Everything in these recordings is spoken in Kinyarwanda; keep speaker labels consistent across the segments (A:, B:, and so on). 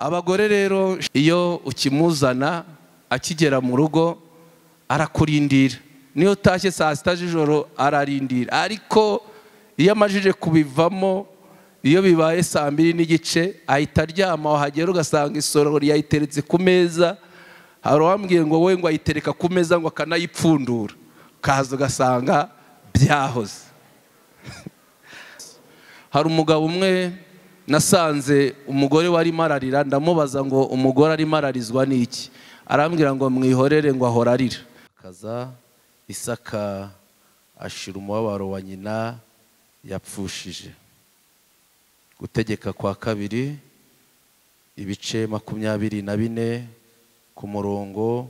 A: Abagore rero iyo ukimuzana akigera mu rugo arakurindira, niyo utashye saa sita z'ijoro ararindira, ariko iyo amajije kubivamo, iyo bibaye saa 2:30 ahita aryama, wahagera ugasanga isorori yayiteretse ku meza. Hari uwambwiye ngo we ngo ayitereka ku meza ngo akanayipfundura, kaza ugasanga byahoze. Hari umugabo umwe nasanze umugore wari mararira, ndamubaza ngo umugore ari mararizwa n'iki? Arambwira ngo mwihorere ngo ahora arira. Kaza Isaka ashira umubabaro wa nyina yapfushije. Gutegeka kwa kabiri ibice 24 ku murongo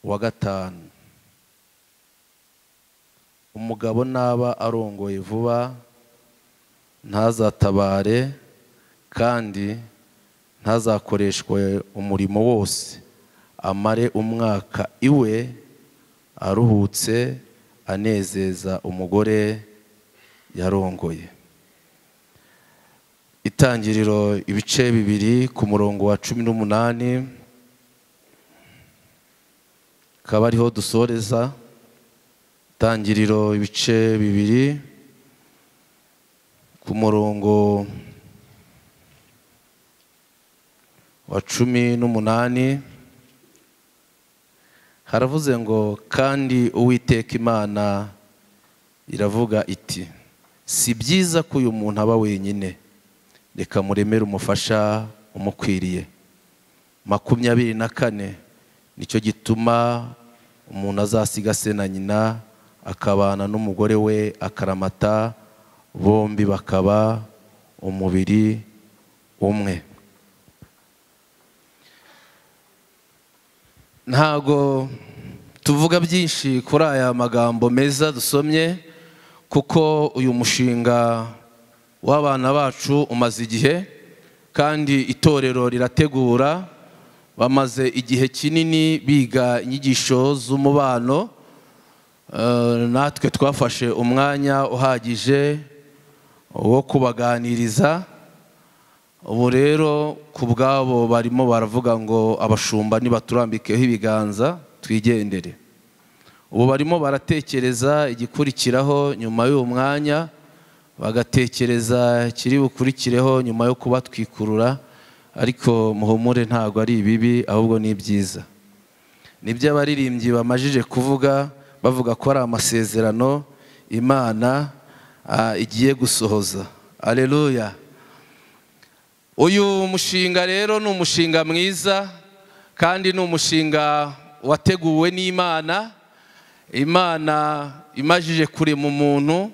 A: wa 5. Umugabo naba arongoye vuba ntazatabare, kandi ntazakoreshwe umurimo wose, amare umwaka iwe aruhutse anezeza umugore yarongoye. Itangiriro ibice 2 ku murongo wa 18 kaba ariho dusoreza. Itangiriro ibice 2 ku murongo wa 18 haravuze ngo, kandi Uwiteka Imana iravuga iti, si byiza ko uyu muntu aba wenyine, reka muremere umufasha umukwiriye. 24 nicyo gituma umuntu azasiga se na nyina akabana n'umugore we akaramata, bombi bakaba umubiri umwe. Ntago tuvuga byinshi kuri aya magambo meza dusomye, kuko uyu mushinga w'abana bacu umaze igihe, kandi itorero rirategura. Bamaze igihe kinini biga inyigisho z'umubano, natwe twafashe umwanya uhagije wo kubaganiriza. Ubu rero ku bwabo barimo baravuga ngo abashumba nibaturambikeho ibiganza twigendere. Ubu barimo baratekereza igikurikiraho nyuma y'uwo mwanya, bagatekereza kiri bukurikireho nyuma yo kubatwikurura. Ariko muhumure, ntago ari ibibi, ahubwo ni byiza. Nibyo abaririmbyi bamajije kuvuga, bavuga ko ari amasezerano Imana igiye gusohoza. Haleluya. Uyu mushinga rero ni umushinga mwiza, kandi ni umushinga wateguwe n'Imana. Imana imajije kurema umuntu,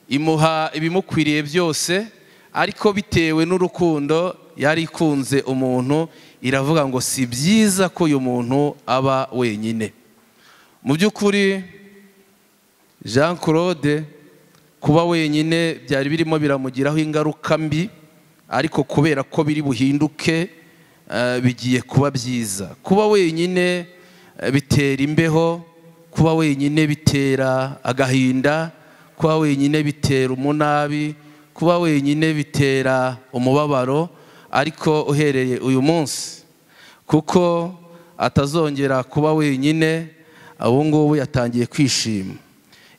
A: imuha ibimukwiriye byose, ariko bitewe n'urukundo yari ikunze umuntu, iravuga ngo si byiza ko uyu muntu aba wenyine. Mu by'ukuri Jean Claude kuba wenyine byari birimo biramugiraho ingaruka mbi, ariko kubera ko biri buhinduke bigiye kuba byiza. Kuba wenyine bitera imbeho, kuba wenyine bitera agahinda, kuba wenyine bitera umunabi, kuba wenyine bitera umubabaro. Ariko uhereye uyu munsi, kuko atazongera kuba wenyine, ubu ngubu yatangiye kwishima.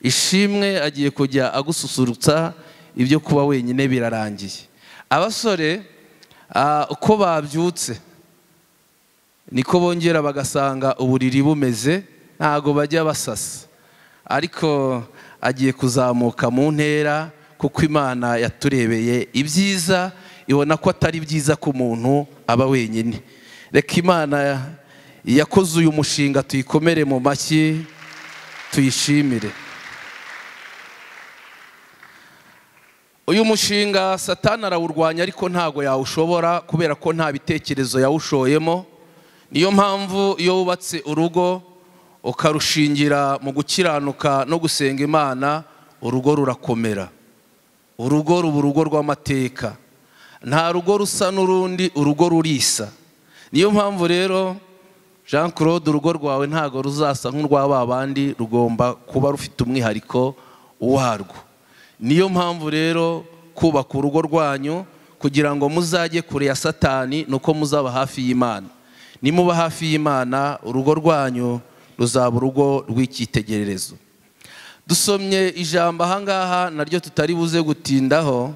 A: Ishimwe agiye kujya agususurutsa, ibyo kuba wenyine birarangiye. Abasore uko babyutse niko bongera bagasanga uburiri bumeze, ntago bajya basasa. Ariko agiye kuzamuka mu ntera, kuko Imana yaturebeye ibyiza, ibona ko atari byiza ko umuntu aba wenyine. Reka Imana yakoze uyu mushinga tuyikomere mu mashyi, tuyishimire. Uyu mushinga Satani arawurwanya, ariko ntago yawushobora, kubera ko nta bitekerezo yawushoyemo. Niyo mpamvu iyo wubatse urugo ukarushingira mu gukiranuka no gusenga Imana, urugo rurakomera. Urugo ruba urugo rw'amateka. Nta rugo rusa n'urundi, urugo rurisa. Niyo mpamvu rero Jean Claude, urugo rwawe ntago ruzasa nk'urwa babandi, rugomba kuba rufite umwihariko warwo. Niyo mpamvu rero kubaka urugo rwanyu kugira ngo muzajye kure ya Satani, nuko muzaba hafi y'Imana. Nimuba hafi y'Imana, urugo rwanyu ruzaba urugo rw'icyitegererezo. Dusomye ijambo ahangaha naryo tutari buze gutindaho,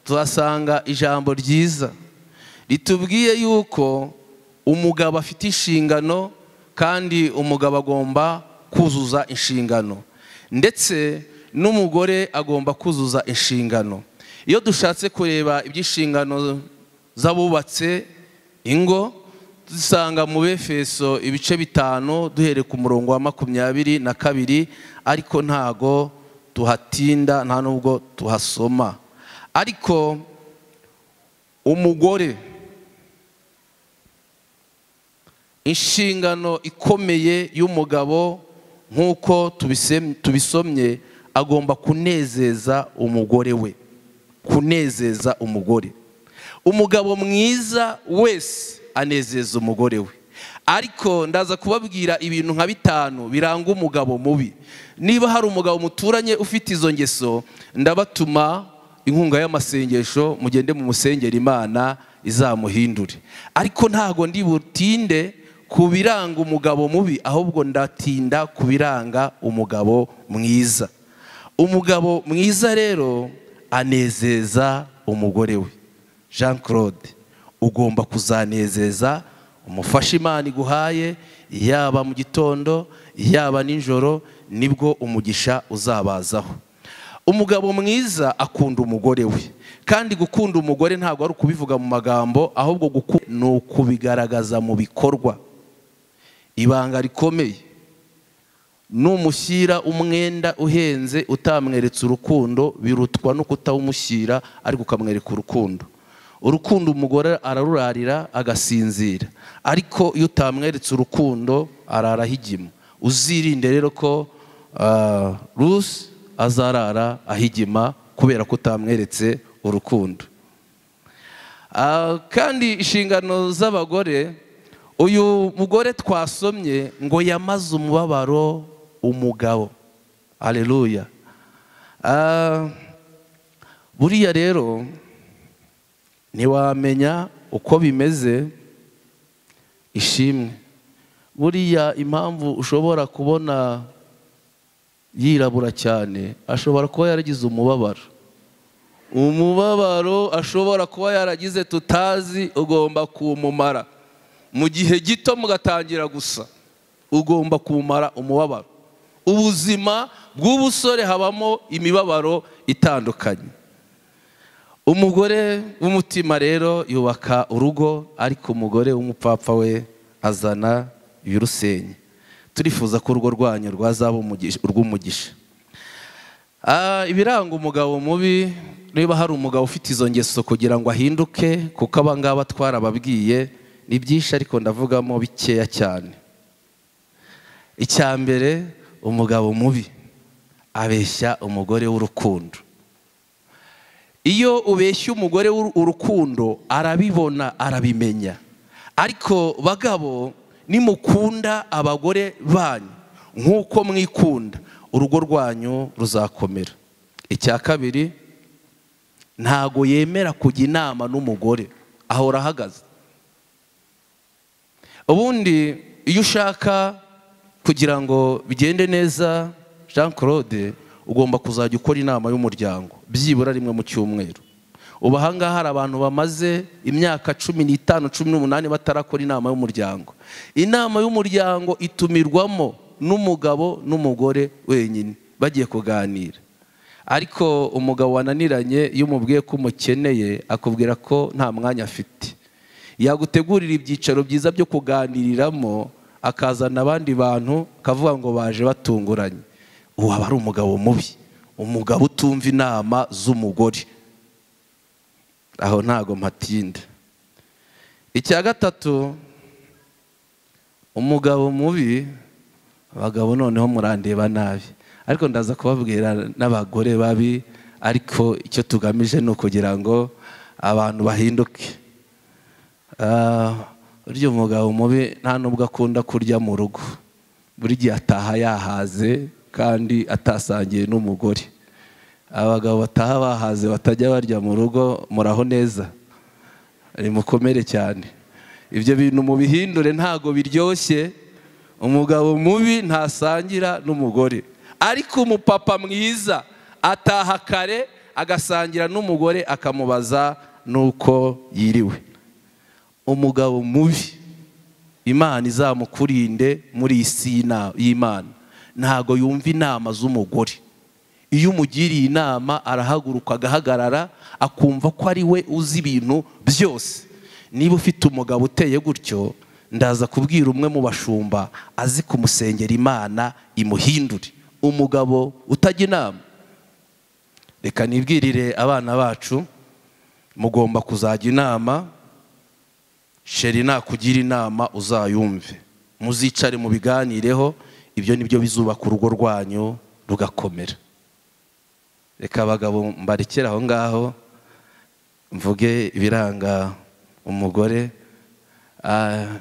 A: tuhasanga ijambo ryiza ritubwiye yuko umugabo afite inshingano, kandi umugabo agomba kuzuza inshingano, ndetse n'umugore agomba kuzuza inshingano. Iyo dushatse kureba iby'inshingano z'abubatse ingo, dusanga mu Befeso ibice 5 duhere ku murongo wa 22, ariko ntago tuhatinda, nta nubwo tuhasoma. Ariko umugore, inshingano ikomeye y'umugabo nk'uko tubisomye, agomba kunezeza umugore we, kunezeza umugore. Umugabo mwiza wese anezeza umugore we. Ariko ndaza kubabwira ibintu nka 5 biranga umugabo mubi. Niba hari umugabo muturanye ufite izo ngeso, ndabatuma inkunga y'amasengesho, mugende mu musengera Imana izamuhindure. Ariko ntago ndi butinde ku biranga umugabo mubi, ahubwo ndatinda ku biranga umugabo mwiza. Umugabo mwiza rero anezeza umugore we. Jean Claude, ugomba kuzanezeza umufasha Imana iguhaye, yaba mu gitondo yaba nijoro, nibwo umugisha uzabazaho. Umugabo mwiza akunda umugore we, kandi gukunda umugore ntabwo ari ukubivuga mu magambo, ahubwo ni ukubigaragaza mu bikorwa. Ibanga rikomeye, numushyira umwenda uhenze utamweretse urukundo, birutwa no kutawumushyira ariko ukamwereka urukundo. Urukundo umugore ararurarira agasinzira, ariko iyo utamweretse urukundo arara higima. Uzirinde rero ko Rusi azarara ahigima kubera ko utamweretse urukundo. Kandi inshingano z'abagore, uyu mugore twasomye ngo yamaze umubabaro umugabo. Haleluya. Buriya rero ntiwamenya uko bimeze ishimwe. Buriya impamvu ushobora kubona yirabura cyane, ashobora kuba yaragize umubabaro. Umubabaro ashobora kuba yaragize tutazi, ugomba kumumara. Mu gihe gito mugatangira gusa, ugomba kumara umubabaro. Ubuzima bw'ubusore habamo imibabaro itandukanye. Umugore w'umutima rero yubaka urugo, ariko umugore w'umupfapfa we azana ibirusenye. Turifuza ko urugo rwanyu rwazaba urw'umugisha. Ibiranga umugabo mubi, niba hari umugabo ufite izo ngeso kugira ngo ahinduke, kuko abangaba twarababwiye ni byinshi, ariko ndavugamo bikeya cyane. Icya mbere, umugabo mubi abeshya umugore w'urukundo. Iyo ubeshya umugore w'urukundo arabibona, arabimenya. Ariko bagabo, nimukunda abagore banyu nk'uko mwikunda, urugo rwanyu ruzakomera. Icya kabiri, ntago yemera kujya inama n'umugore, ahora ahagaze. Ubundi iyo ushaka kugira ngo bigende neza, Jean Claude, ugomba kuzajya ukora inama y'umuryango byibura rimwe mu cyumweru. Ubu ahangaha hari abantu bamaze imyaka 15, 18 batarakora inama y'umuryango. Inama y'umuryango itumirwamo n'umugabo n'umugore wenyine bagiye kuganira. Ariko umugabo wananiranye, iyo umubwiye ko umukeneye, akubwira ko nta mwanya afite. Yagutegurira ibyicaro byiza byo kuganiriramo, akazana abandi bantu, akavuga ngo baje batunguranye. Uwo aba ari umugabo mubi, umugabo utumva inama z'umugore. Aho ntago mpatinda. Icya gatatu, umugabo mubi, abagabo noneho murandeba nabi, ariko ndaza kubabwira n'abagore babi, ariko icyo tugamije ni ukugira ngo abantu bahinduke. Burya umugabo mubi nta nubwo akunda kurya mu rugo, buri gihe ataha yahaze kandi atasangiye n'umugore. Abagabo bataha bahaze batajya barya mu rugo, muraho neza. ari mukomere cyane. Ibyo bintu mubihindure, ntago biryoshye. Umugabo mubi ntasangira n'umugore, ariko umupapa mwiza ataha kare agasangira n'umugore akamubaza nuko yiriwe. Umugabo mubi Imana izamukurinde muri isi y'Imana, ntago yumva inama z'umugore. Iyo umugiriye inama arahaguruka agahagarara akumva ko ari we uzi ibintu byose. Niba ufite umugabo uteye gutyo, ndaza kubwira umwe mu bashumba azi kumusengera Imana imuhindure. Umugabo utajya inama, reka nibwirire abana bacu, mugomba kuzajya inama. Sheri nakugira inama uzayumve, muzicare mu biganireho, ibyo nibyo bizubaka urugo rwanyu rugakomera. Reka abagabo mbarekera aho ngaho, mvuge ibiranga umugore.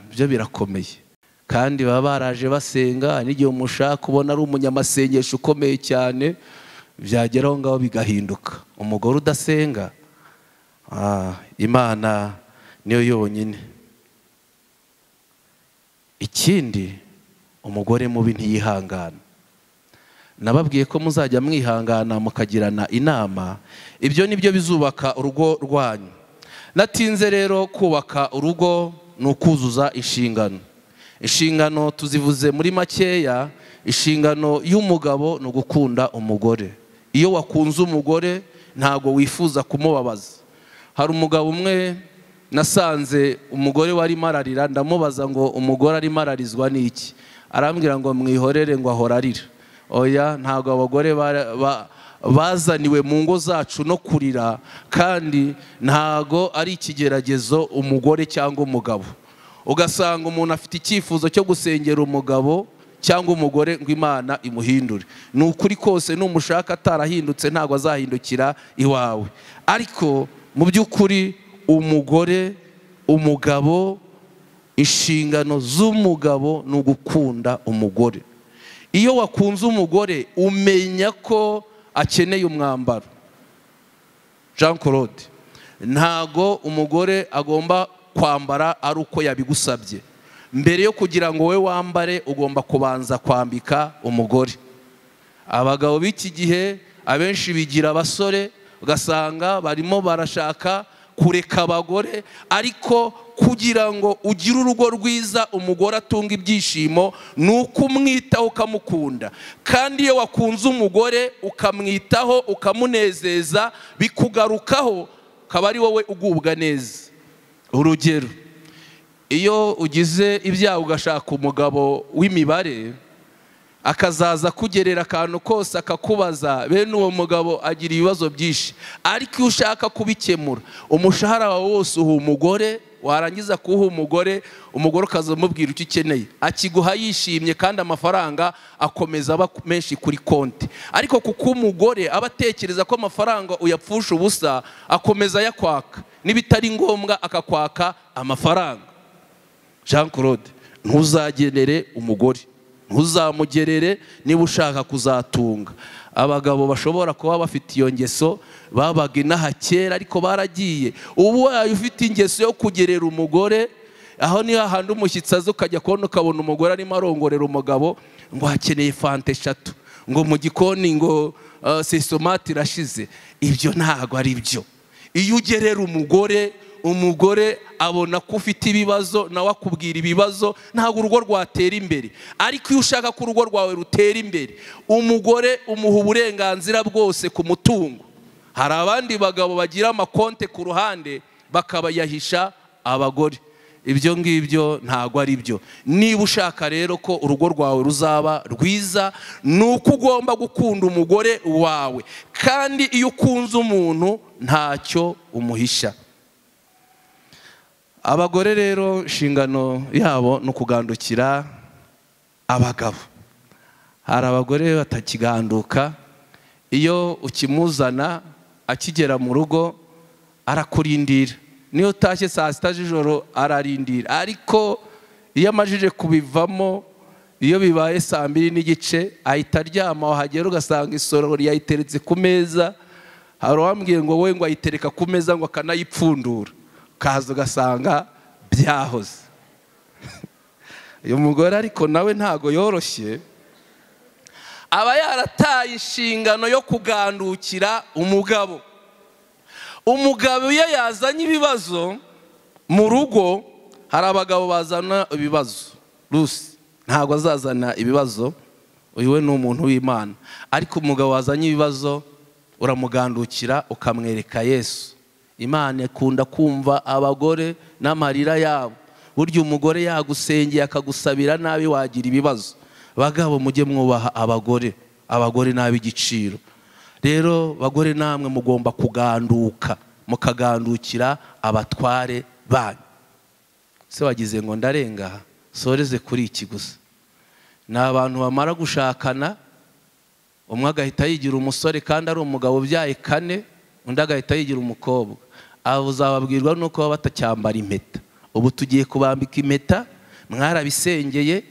A: Byo birakomeye kandi baba baraje basenga, n'igihe umushaka kubona ari umunyamasengesho ukomeye cyane, byageraho ngaho bigahinduka. Umugore udasenga, Imana niyo yonyine. Ikindi, umugore mubi ntiyihangana. Nababwiye ko muzajya mwihangana mukagirana inama, ibyo nibyo bizubaka urugo rwanyu. Natinze rero kubaka urugo ni ukuzuza inshingano. Inshingano tuzivuze muri makeya. Inshingano y'umugabo ni ugukunda umugore. Iyo wakunze umugore ntago wifuza kumubabaza. Hari umugabo umwe nasanze umugore wari mararira, ndamubaza ngo umugore ari mararizwa n'iki? Arambwira ngo mwihorere, ngo ahora arira. Oya, ntago abagore bazaniwe mu ngo zacu no kurira, kandi ntago ari ikigeragezo umugore cyangwa umugabo. Ugasanga umuntu afite icyifuzo cyo gusengera umugabo cyangwa umugore ngo Imana imuhindure. Ni ukuri kose numushaka atarahindutse ntago azahindukira iwawe. Ariko mu by'ukuri umugore, umugabo, inshingano z'umugabo ni ugukunda umugore. Iyo wakunze umugore umenya ko akeneye umwambaro. Jean Claude, ntago umugore agomba kwambara ari uko yabigusabye. Mbere yo kugira ngo we wambare ugomba kubanza kwambika umugore. Abagabo b'iki gihe abenshi bigira abasore, ugasanga barimo barashaka kureka abagore, ariko kugira ngo ugire urugo rwiza umugore atunga ibyishimo nuko umwitaho ukamukunda. Kandi iyo wakunze umugore ukamwitaho ukamunezeza bikugarukaho, kaba ari wowe ugubwa neza. Urugero, iyo ugize ibyaha ugashaka umugabo w'imibare, akazaza kugerera akantu kose akakubaza, bene uwo mugabo agira ibibazo byinshi. Ariko iyo ushaka kubikemura, umushahara wawe wose uha umugore, warangiza kuha umugore, umugore ukazamubwira icyo ukeneye, akiguha yishimye, kandi amafaranga akomeza aba menshi kuri konti. Ariko kuko umugore aba atekereza ko amafaranga uyapfusha ubusa, akomeza yakwaka, n'ibitari ngombwa akakwaka amafaranga. Jean Claude, ntuzagenere umugore, ntuzamugerere niba ushaka kuzatunga. Abagabo bashobora kuba bafite iyo ngeso babaga inaha kera ariko baragiye. Ubu wayo ufite ingeso yo kugerera umugore, aho ni hahandi umushyitsi aza ukajya kubona ukabona umugore arimo arongorera umugabo ngo hakeneye fanta 3, ngo mu gikoni ngo sesomati irashize. Ibyo ntago ari byo. Iyo ugerera umugore, umugore abona ko ufite ibibazo, nawe akubwira ibibazo, ntago urugo rwatera imbere. Ariko iyo ushaka ko urugo rwawe rutera imbere, umugore umuha uburenganzira bwose ku mutungo. Hari abandi bagabo bagira amakonte ku ruhande bakabayahisha abagore. Ibyo ngibyo ntago ari byo. Niba ushaka rero ko urugo rwawe ruzaba rwiza, nuko ugomba gukunda umugore wawe. Kandi iyo ukunze umuntu ntacyo umuhisha. Abagore rero inshingano yabo no kugandukira abagabo. Hari abagore batakiganduka, iyo ukimuzana akigera mu rugo arakurindira. Niyo utashye saa 6 z'ijoro ararindira, ariko iyo amajije kubivamo, iyo bibaye saa 2:30 ahita aryama, wahagera ugasanga isorori yayiteretse ku meza. Hari uwambwiye ngo we ngo ayitereka ku meza ngo akanayipfundura. kaza ugasanga byahoze. Uyu mugore ariko nawe ntago yoroshye, aba yarataye inshingano yo kugandukira umugabo. Umugabo iyo yazanye ibibazo mu rugo, hari abagabo bazana ibibazo, Rusi ntago azazana ibibazo, uyu we ni umuntu w'Imana. Ariko umugabo wazanye ibibazo uramugandukira ukamwereka Yesu. Imana ikunda kumva abagore n'amarira yabo. Burya umugore yagusengeye akagusabira nabi wagira ibibazo. Bagabo mujye mwubaha abagore, abagore nabi igiciro. Rero bagore namwe mugomba kuganduka, mukagandukira abatware banyu. Se wagize ngo ndarenga, soreze kuri iki gusa. Ni abantu bamara gushakana, umwe agahita yigira umusore kandi ari umugabo ubyaye 4, undi agahita yigira umukobwa. Abo uzababwirwa nuko baba batacyambara impeta. Ubu tugiye kubambika impeta, mwarabisengeye.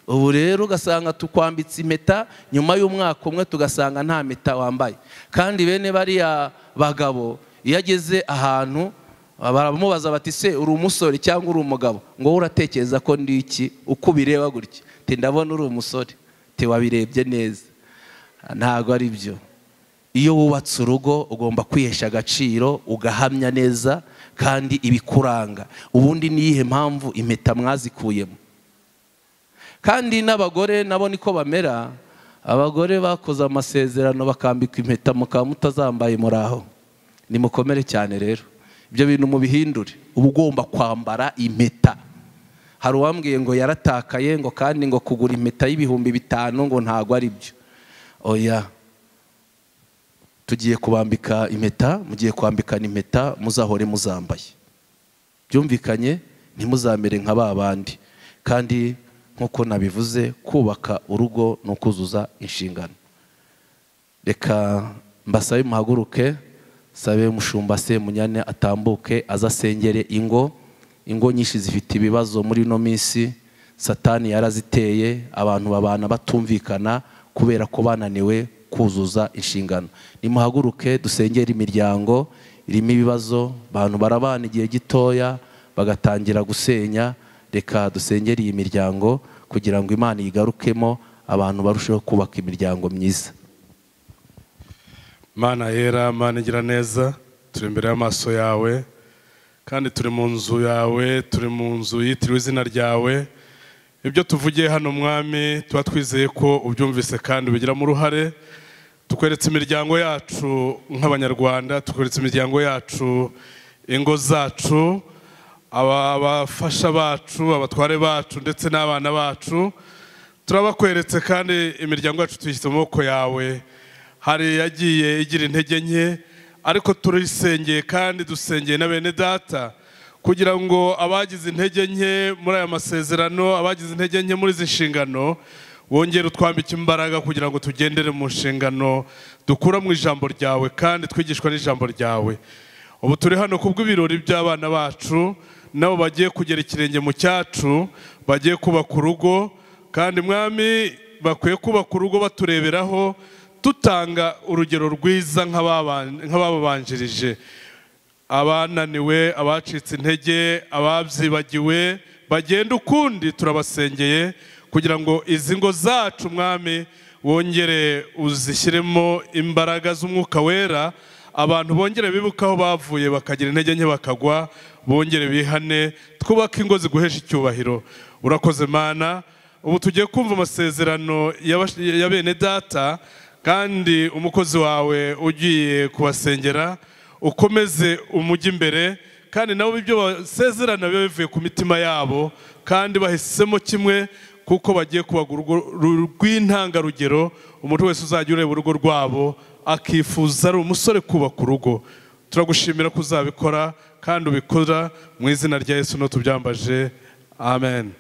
A: Ubu rero ugasanga tukwambitse impeta, nyuma y'umwaka umwe tugasanga nta mpeta wambaye. Kandi bene bariya bagabo iyo ageze ahantu baramubaza bati se uri umusore cyangwa uri umugabo? Ngo uratekereza ko ndi iki? Uko bireba gutya, te ndabona uri umusore. Te wabirebye neza. Ntago ari byo. Iyo wubatse urugo ugomba kwihesha agaciro, ugahamya neza kandi ibikuranga. Ubundi niyihe mpamvu impeta mwazikuyemo? Kandi n'abagore nabo niko bamera. Abagore bakoze amasezerano bakambika impeta mukaba mutazambaye muraho. Nimukomere cyane rero. Ibyo bintu mubihindure. Uba ugomba kwambara impeta. Hari uwambwiye ngo yaratakaye ngo kandi ngo kugura impeta y'ibihumbi 5 ngo ntago ari byo. Oya, tugiye kubambika impeta, mugiye kwambikana impeta, muzahore muzambaye. Byumvikanye, ntimuzamere nka babandi. Kandi nkuko nabivuze, kubaka urugo no kuzuza inshingano. Reka mbasabe muhaguruke, sabe umushumba Semunyane atambuke azasengere ingo. Ingo nyinshi zifite ibibazo muri no minsi, Satani yaraziteye, abantu babana batumvikana kubera ko bananiwe kuzuza inshingano. Nimuhaguruke dusengere imiryango irimo ibibazo, abantu barabana igihe gitoya bagatangira gusenya. Reka dusengere iyi miryango kugira ngo Imana yigarukemo, abantu barusheho kubaka imiryango myiza.
B: Mana yera, Mana igira neza, turi imbere y'amaso yawe kandi turi mu nzu yawe, turi mu nzu yitiriwe izina ryawe. Ibyo tuvugiye hano Mwami tuba twizeye ko ubyumvise kandi ubigiramo uruhare. Tukweretse imiryango yacu nk'abanyarwanda, tukweretse imiryango yacu, ingo zacu, abafasha bacu, abatware bacu ndetse n'abana bacu. Turabakweretse kandi imiryango yacu tuyishyize mu maboko yawe. Hari yagiye igira intege nke, ariko turisengeye kandi dusengeye na bene data kugira ngo abagize intege nke muri aya masezerano, abagize intege nke muri izi nshingano, wongere utwambike imbaraga kugira ngo tugendere mu nshingano dukura mu ijambo ryawe kandi twigishwa n'ijambo ryawe. Ubu turi hano kubw'ibirori by'abana bacu, nabo bagiye kugera ikirenge mu cyacu, bagiye kubaka urugo. Kandi Mwami bakwiye kubaka urugo batureberaho, tutanga urugero rwiza nk'ababanjirije. Abananiwe, abacitse intege, ababyibagiwe, bagenda ukundi. Turabasengeye kugira ngo izi ngo zacu Mwami wongere uzishyiremo imbaraga z'umwuka wera, abantu bongere bibuka aho bavuye bakagira intege nke bakagwa, bongere bihane, twubake ingo ziguhesha icyubahiro. Urakoze Mana. Ubu tugiye kumva amasezerano ya bene data, kandi umukozi wawe ugiye kubasengera, ukomeze umujyi imbere, kandi nabo ibyo basezerana bibe bivuye ku mitima yabo kandi bahisemo kimwe, kuko bagiye kubaga urugo rw'intangarugero. Umuntu wese uzajya ureba urugo rwabo akifuza ari umusore kubaka urugo. Turagushimira ko uzabikora kandi ubikora mu izina rya Yesu no tubyambaje. Amen.